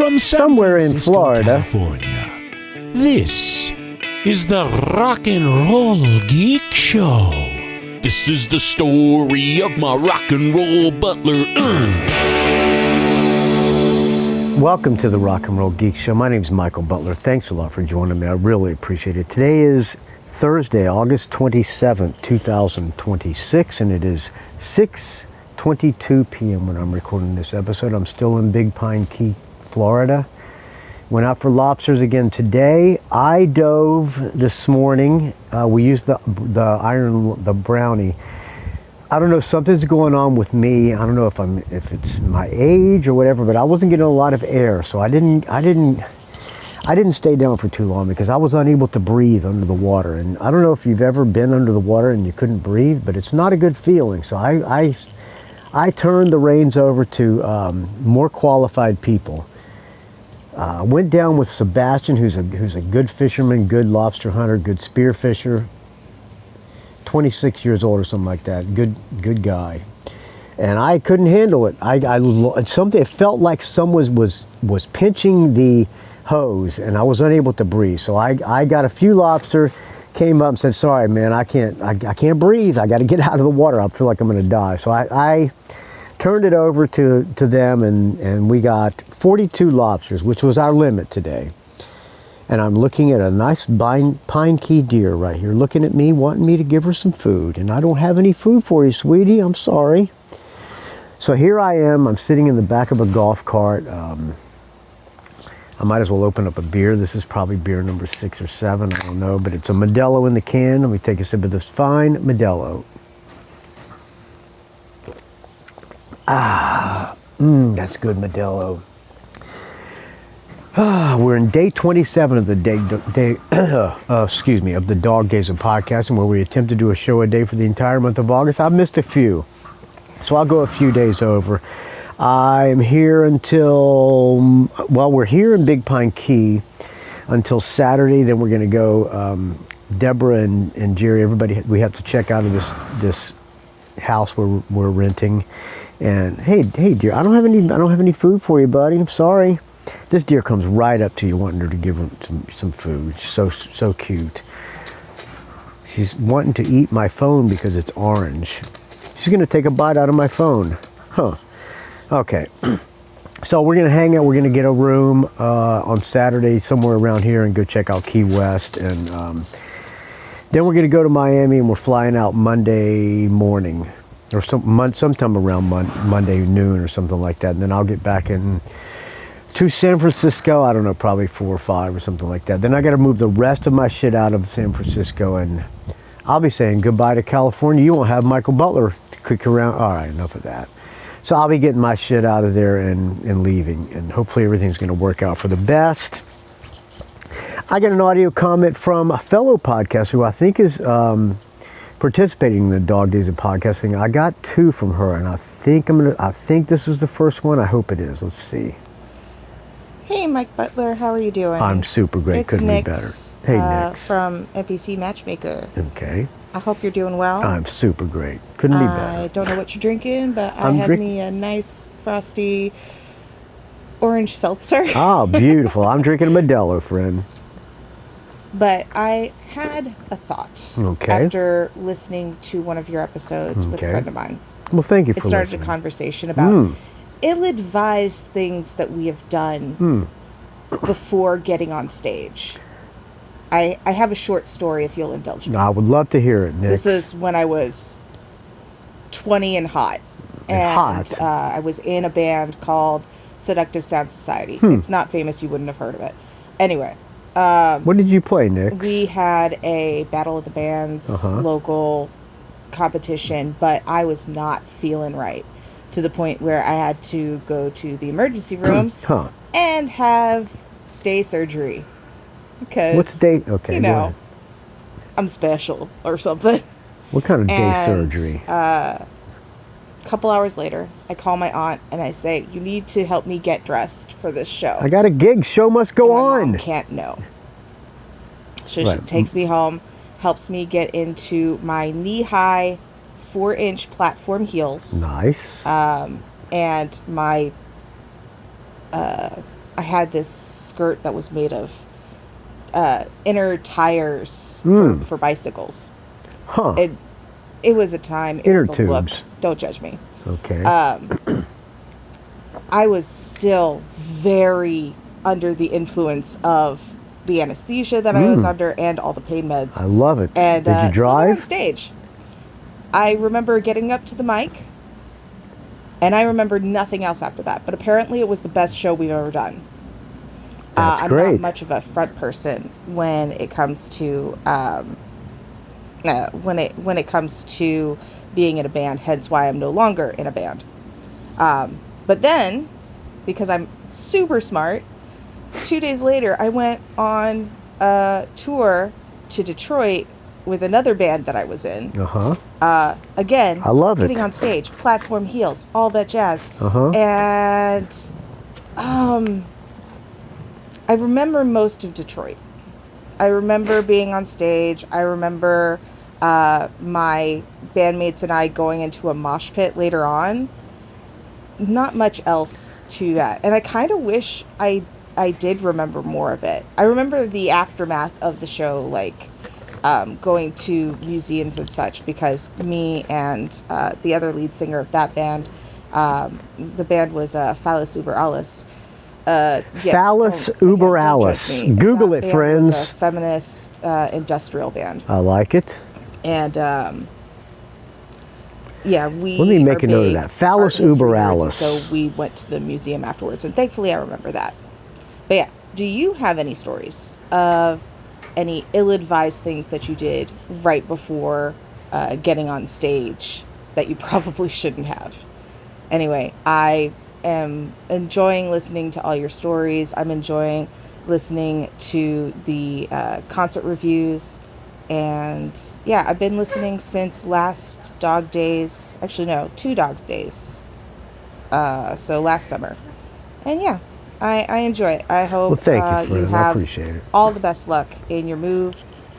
from somewhere in Francisco, Florida. California. This is the Rock and Roll Geek Show. This is the story of my rock and roll butler. Welcome to the Rock and Roll Geek Show. My name is Michael Butler. Thanks a lot for joining me. I really appreciate it. Today is Thursday, August 27th, 2026, and it is 6:22 p.m. when I'm recording this episode. I'm still in Big Pine Key, Florida. Went out for lobsters again today. I dove this morning. We used the brownie. I don't know, something's going on with me. I don't know if it's my age or whatever, but I wasn't getting a lot of air, so I didn't stay down for too long because I was unable to breathe under the water. And I don't know if you've ever been under the water and you couldn't breathe, but it's not a good feeling. So I turned the reins over to more qualified people. Went down with Sebastian, who's a good fisherman, good lobster hunter, good spear fisher. 26 years old or something like that. Good guy. And I couldn't handle it. It felt like someone was pinching the hose, and I was unable to breathe. So I got a few lobster, came up and said, "Sorry, man, I can't breathe. I got to get out of the water. I feel like I'm going to die." So I turned it over to them, and we got 42 lobsters, which was our limit today. And I'm looking at a nice Pine Key deer right here, looking at me, wanting me to give her some food. And I don't have any food for you, sweetie. I'm sorry. So here I am. I'm sitting in the back of a golf cart. I might as well open up a beer. This is probably beer number 6 or 7. I don't know. But it's a Modelo in the can. Let me take a sip of this fine Modelo. That's good Modelo. We're in day 27 of the of the Dog Days of Podcasting, where we attempt to do a show a day for the entire month of August. I've missed a few, so I'll go a few days over. I'm here until, we're here in Big Pine Key until Saturday. Then we're going to go, Deborah and Jerry, everybody, we have to check out of this house we're renting. And hey dear, I don't have any food for you, buddy. I'm sorry. This deer comes right up to you wanting her to give her some food. So cute. She's wanting to eat my phone because it's orange. She's going to take a bite out of my phone. Huh. Okay. So we're going to hang out. We're going to get a room on Saturday somewhere around here and go check out Key West. And then we're going to go to Miami, and we're flying out Monday morning. Or sometime around Monday noon or something like that. And then I'll get back to San Francisco, I don't know, probably 4 or 5 or something like that. Then I got to move the rest of my shit out of San Francisco, and I'll be saying goodbye to California. You won't have Michael Butler kick around. All right, enough of that. So I'll be getting my shit out of there and leaving, and hopefully everything's going to work out for the best. I got an audio comment from a fellow podcaster who I think is participating in the Dog Days of Podcasting. I got 2 from her, and I think this is the first one. I hope it is. Let's see. Hey, Mike Butler, how are you doing? I'm super great. It's Couldn't Nix, be better. Hey, Nix. From NPC Matchmaker. Okay. I hope you're doing well. I'm super great. Couldn't be better. I don't know what you're drinking, but I had me a nice, frosty orange seltzer. Oh, beautiful. I'm drinking a Modelo, friend. But I had a thought after listening to one of your episodes with a friend of mine. Well, thank you for listening. It started a conversation about ill-advised things that we have done before getting on stage. I have a short story if you'll indulge me. I would love to hear it, Nick. This is when I was 20 and hot. I was in a band called Seductive Sound Society. It's not famous. You wouldn't have heard of it. Anyway. What did you play, Nick? We had a Battle of the Bands local competition, but I was not feeling right, to the point where I had to go to the emergency room and have day surgery. Because, what's day? Okay, you know, I'm special or something. What kind of day surgery? A couple hours later, I call my aunt and I say, "You need to help me get dressed for this show. I got a gig. Show must go on." Mom can't know. So she takes me home, helps me get into my knee-high 4-inch platform heels. Nice. And my I had this skirt that was made of inner tires for bicycles. Huh. It was a time. It Inner was a look. tubes. Don't judge me. Okay. I was still very under the influence of the anesthesia that I was under and all the pain meds. I love it. And did you drive? on stage. I remember getting up to the mic, and I remember nothing else after that. But apparently, it was the best show we've ever done. That's I'm great. not much of a front person when it comes to when it comes to being in a band. Hence, why I'm no longer in a band. But then, because I'm super smart, 2 days later, I went on a tour to Detroit with another band that I was in. Again, I love getting it. on stage, platform heels, all that jazz. And I remember most of Detroit. I remember being on stage. I remember my bandmates and I going into a mosh pit later on. Not much else to that. And I kind of wish I did remember more of it. I remember the aftermath of the show, like going to museums and such, because me and the other lead singer of that band, the band was Phallus Uber Alles. Phallus Uber Alles. Google it, friends. Was a feminist industrial band. I like it. And yeah, we. Let me make a note of that. Phallus Uber Alles. So we went to the museum afterwards, and thankfully I remember that. But yeah, do you have any stories of any ill-advised things that you did right before getting on stage that you probably shouldn't have? Anyway, I am enjoying listening to all your stories. I'm enjoying listening to the concert reviews. And yeah, I've been listening since last Dog Days. Actually, no, 2 Dog Days. So last summer. And yeah, I enjoy it. I hope thank you, you I have appreciate it. all the best luck in your move,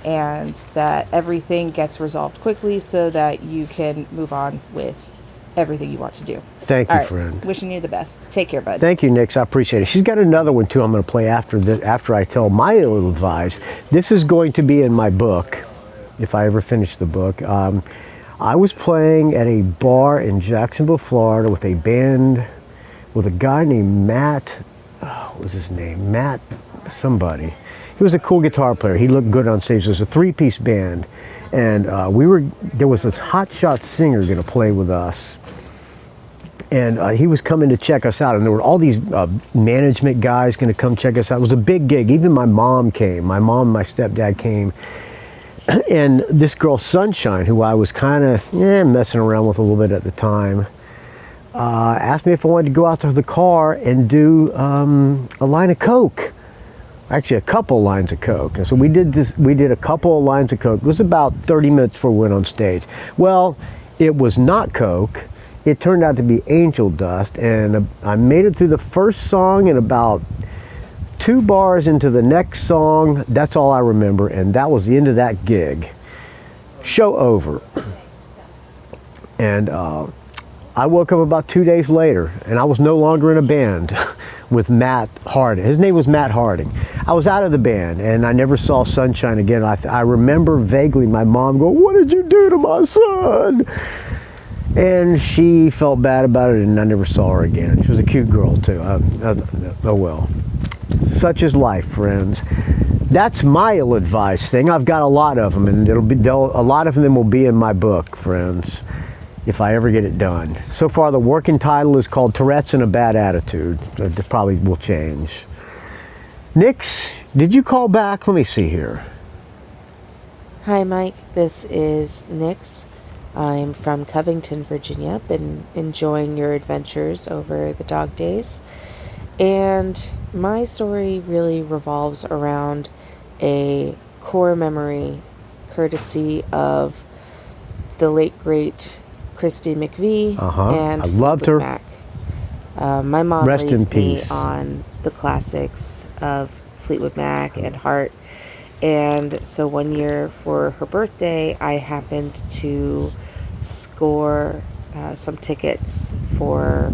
and that everything gets resolved quickly so that you can move on with everything you want to do. Thank you, all right, friend. Wishing you the best. Take care, bud. Thank you, Nix. I appreciate it. She's got another one, too, I'm going to play after I tell my little advice. This is going to be in my book, if I ever finish the book. I was playing at a bar in Jacksonville, Florida with a band, with a guy named Matt, what was his name? Matt somebody. He was a cool guitar player. He looked good on stage. It was a 3-piece band. And there was this hotshot singer going to play with us. And he was coming to check us out, and there were all these management guys going to come check us out. It was a big gig. Even my mom came. My mom and my stepdad came. And this girl, Sunshine, who I was kind of messing around with a little bit at the time, asked me if I wanted to go out to the car and do a line of Coke. Actually, a couple lines of Coke. And so we did this. We did a couple of lines of Coke. It was about 30 minutes before we went on stage. Well, it was not Coke. It turned out to be angel dust, and I made it through the first song, and about 2 bars into the next song, that's all I remember, and that was the end of that gig. Show over. And I woke up about 2 days later, and I was no longer in a band with Matt Harding. His name was Matt Harding. I was out of the band, and I never saw Sunshine again. I remember vaguely my mom going, "What did you do to my son?" And she felt bad about it, and I never saw her again. She was a cute girl, too. Oh, well. Such is life, friends. That's my ill-advised thing. I've got a lot of them, and a lot of them will be in my book, friends, if I ever get it done. So far, the working title is called Tourette's and a Bad Attitude. It probably will change. Nix, did you call back? Let me see here. Hi, Mike. This is Nix. I'm from Covington, Virginia. Been enjoying your adventures over the Dog Days. And my story really revolves around a core memory courtesy of the late, great Christy McVie and I loved her. Mac. My mom Rest in raised me peace. on the classics of Fleetwood Mac and Heart. And so one year for her birthday, I happened to score some tickets for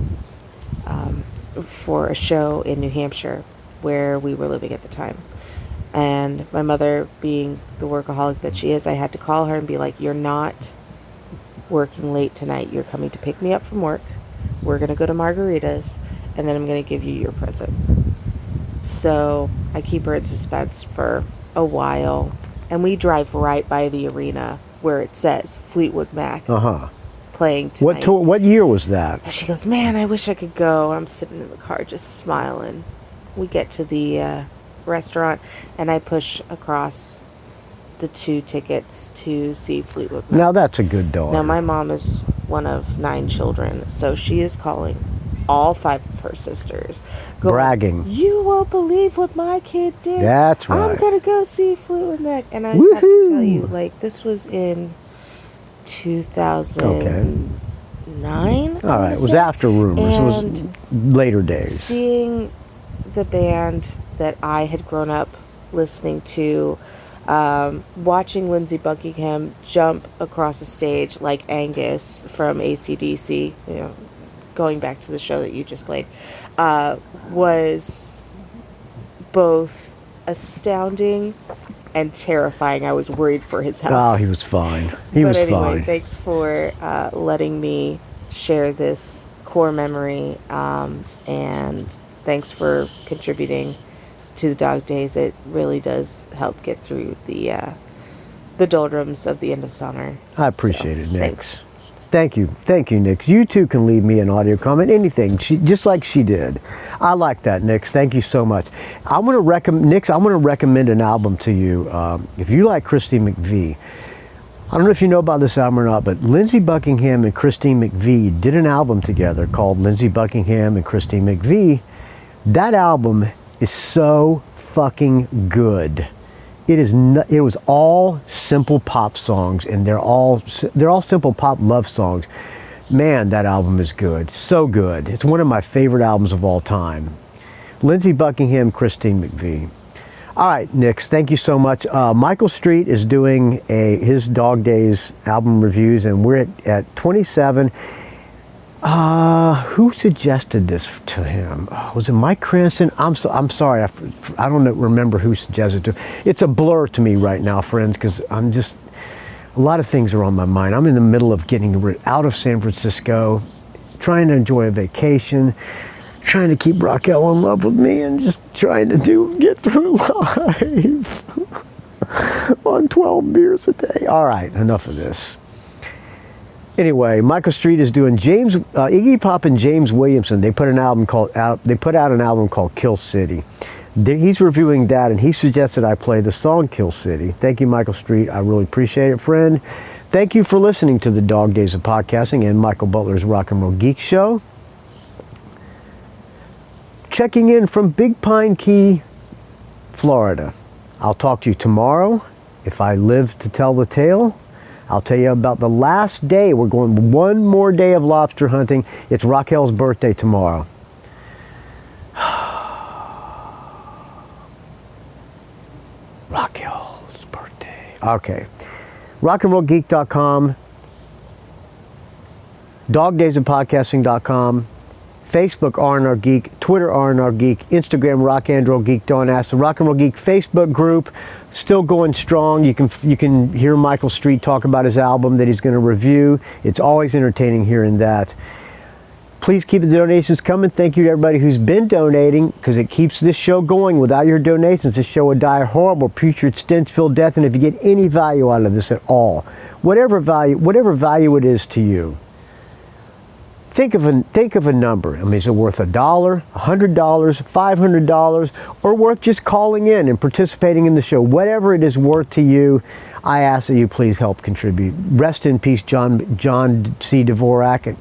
a show in New Hampshire. where we were living at the time. And my mother, being the workaholic that she is, I had to call her and be like, you're not working late tonight. You're coming to pick me up from work. We're going to go to Margarita's, and then I'm going to give you your present. So I keep her in suspense for a while, and we drive right by the arena where it says Fleetwood Mac playing tonight. What year was that? And she goes, man, I wish I could go. I'm sitting in the car just smiling. We get to the restaurant, and I push across the 2 tickets to see Fleetwood Mac. Now that's a good daughter. Now my mom is one of 9 children, so she is calling all 5 of her sisters. Bragging. You won't believe what my kid did. That's right. I'm going to go see Fleetwood Mac. And I have to tell you, like, this was in 2009. All right. It was after Rumors. And it was later days. Seeing the band that I had grown up listening to, watching Lindsey Buckingham jump across a stage like Angus from AC/DC, you know, going back to the show that you just played, was both astounding and terrifying. I was worried for his health. Oh, he was fine. He was fine. Thanks for letting me share this core memory, and thanks for contributing to the dog days. It really does help get through the doldrums of the end of summer. I appreciate it, Nick. Thanks. Thank you, Nick. You too can leave me an audio comment, anything, just like she did. I like that, Nick. Thank you so much. I'm going to recommend an album to you. If you like Christine McVie, I don't know if you know about this album or not, but Lindsey Buckingham and Christine McVie did an album together called Lindsey Buckingham and Christine McVie. That album is so fucking good. It was all simple pop songs, and they're all simple pop love songs. Man, that album is good. So good. It's one of my favorite albums of all time. Lindsey Buckingham, Christine McVie. All right, Nix, thank you so much. Michael Street is doing his Dog Days album reviews, and we're at 27. Who suggested this to him? Was it Mike Cranston? I'm sorry. I don't remember who suggested it to him. It's a blur to me right now, friends, because a lot of things are on my mind. I'm in the middle of getting out of San Francisco, trying to enjoy a vacation, trying to keep Raquel in love with me, and just trying to get through life on 12 beers a day. All right, enough of this. Anyway, Michael Street is doing Iggy Pop and James Williamson. They put out an album called Kill City. He's reviewing that, and he suggested I play the song Kill City. Thank you, Michael Street. I really appreciate it, friend. Thank you for listening to the Dog Days of Podcasting and Michael Butler's Rock and Roll Geek Show. Checking in from Big Pine Key, Florida. I'll talk to you tomorrow if I live to tell the tale. I'll tell you about the last day. We're going one more day of lobster hunting. It's Raquel's birthday tomorrow. Raquel's birthday. Okay. rockandrollgeek.com, dogdaysofpodcasting.com, Facebook R&R Geek, Twitter R&R Geek, Instagram Rock and Roll Geek. Don't ask. The Rock and Roll Geek Facebook group still going strong. You can hear Michael Street talk about his album that he's going to review. It's always entertaining hearing that. Please keep the donations coming. Thank you to everybody who's been donating, because it keeps this show going. Without your donations, this show would die a horrible, putrid, stench-filled death. And if you get any value out of this at all, whatever value it is to you, think of a number. I mean, is it worth $1, $100, $500, or worth just calling in and participating in the show? Whatever it is worth to you, I ask that you please help contribute. Rest in peace, John C. Dvorak,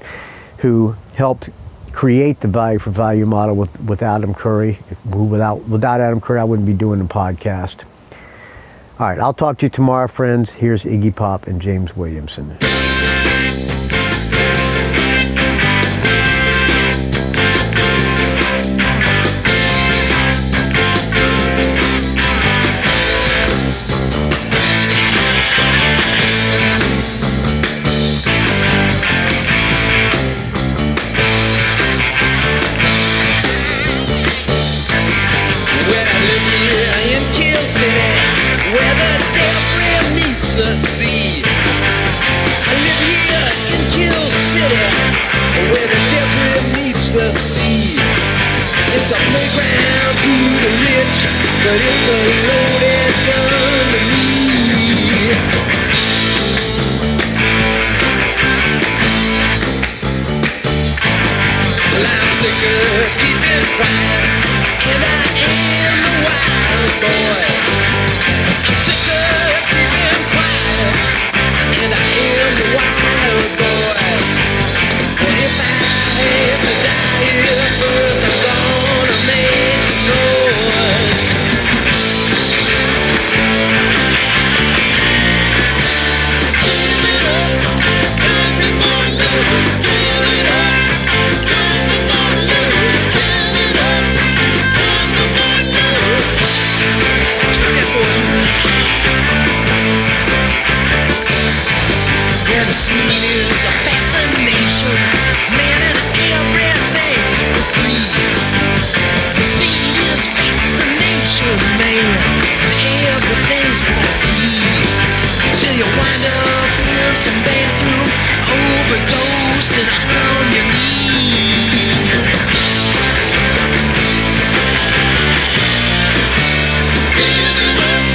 who helped create the value for value model with Adam Curry. Without Adam Curry, I wouldn't be doing the podcast. All right, I'll talk to you tomorrow, friends. Here's Iggy Pop and James Williamson. but it's a loaded gun to me. Well, I'm sick of keeping quiet, and I am the wild boy. I'm sick of keeping quiet, and I am the wild boy. But if I have to die here first, I'm gonna make some noise. Give it up, drive me more loose. Give it up, drive me more loose. Give it up, drive me more loose. Turn that boy. Yeah, the scene is a fascination, man, and everything's for free. The scene is fascination, man, and everything's for free. Till you wind up in some bathroom, overdosed and on your knees. Give it up,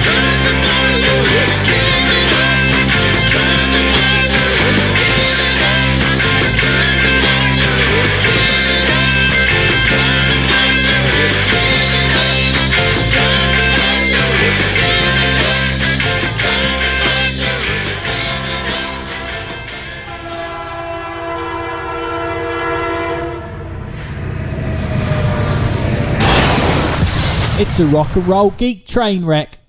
drive me more loose. Give it up, drive me more loose. Give it up, drive me more loose. Give it up, drive me more loose. Give it up, drive me more loose. Give it up, drive me It's a rock and roll geek train wreck.